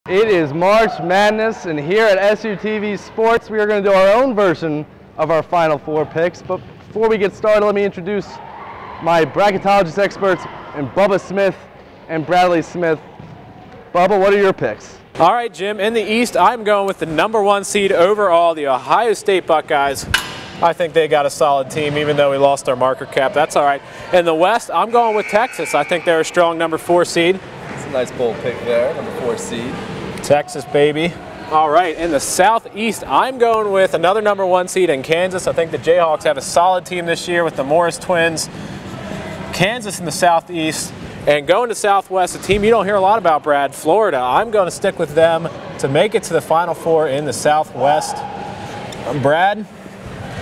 It is March Madness, and here at SUTV Sports, we are going to do our own version of our Final Four picks. But before we get started, let me introduce my bracketologist experts, and Bubba Smith and Bradley Smith. Bubba, what are your picks? All right, Jim. In the East, I'm going with the #1 seed overall, the Ohio State Buckeyes. I think they got a solid team, even though we lost our marker cap. That's all right. In the West, I'm going with Texas. I think they're a strong #4 seed. It's a nice bold pick there, #4 seed. Texas, baby. All right, in the Southeast, I'm going with another #1 seed in Kansas. I think the Jayhawks have a solid team this year with the Morris twins. Kansas in the Southeast. And going to Southwest, a team you don't hear a lot about, Brad, Florida. I'm going to stick with them to make it to the Final Four in the Southwest. Brad,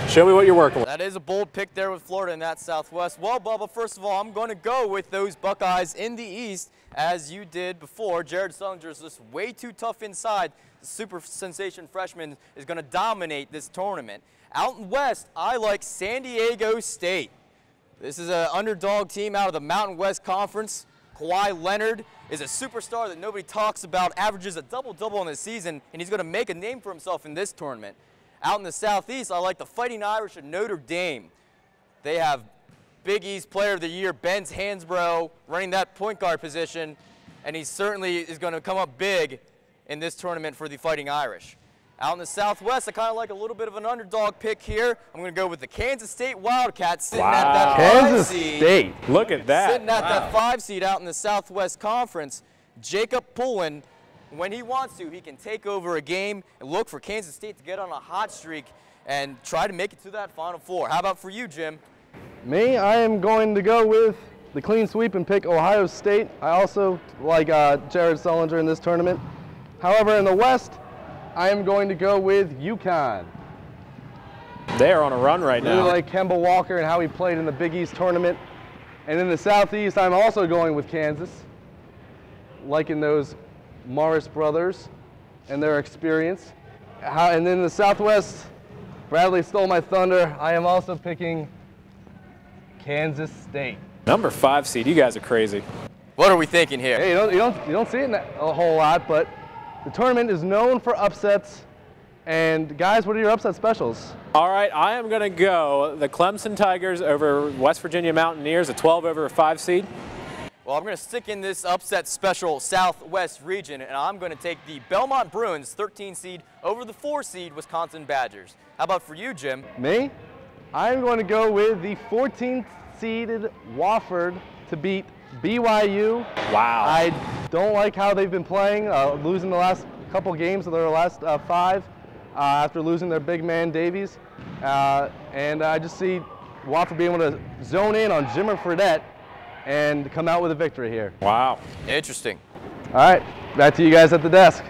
show me what you're working with. That is a bold pick there with Florida in that Southwest. Well, Bubba, first of all, I'm going to go with those Buckeyes in the East, as you did before. Jared Sullinger is just way too tough inside. The super sensation freshman is going to dominate this tournament. Out in West, I like San Diego State. This is an underdog team out of the Mountain West Conference. Kawhi Leonard is a superstar that nobody talks about, averages a double-double in the season, and he's going to make a name for himself in this tournament. Out in the Southeast, I like the Fighting Irish of Notre Dame. They have Big East Player of the Year, Benz Hansbrough, running that point guard position, and he certainly is going to come up big in this tournament for the Fighting Irish. Out in the Southwest, I kind of like a little bit of an underdog pick here. I'm going to go with the Kansas State Wildcats sitting at that 5 seed. State. Look at that. Sitting at that 5 seed out in the Southwest Conference. Jacob Pullen, when he wants to, he can take over a game and look for Kansas State to get on a hot streak and try to make it to that Final Four. How about for you, Jim? Me, I am going to go with the clean sweep and pick Ohio State. I also like Jared Sullinger in this tournament. However, in the West, I am going to go with UConn. They are on a run right now. Really like Kemba Walker and how he played in the Big East tournament. And in the Southeast, I'm also going with Kansas, liking those Morris brothers and their experience. And then in the Southwest, Bradley stole my thunder. I am also picking Kansas State. #5 seed. You guys are crazy. What are we thinking here? Hey, you don't see it a whole lot, but the tournament is known for upsets. And guys, what are your upset specials? All right, I am going to go the Clemson Tigers over West Virginia Mountaineers, a 12 over a 5 seed. Well, I'm going to stick in this upset special Southwest region, and I'm going to take the Belmont Bruins 13 seed over the 4 seed Wisconsin Badgers. How about for you, Jim? Me? I'm going to go with the 14th seeded Wofford to beat BYU. Wow. I don't like how they've been playing, losing the last couple games of their last 5 after losing their big man Davies. And I just see Wofford being able to zone in on Jimmer Fredette and come out with a victory here. Wow. Interesting. All right, back to you guys at the desk.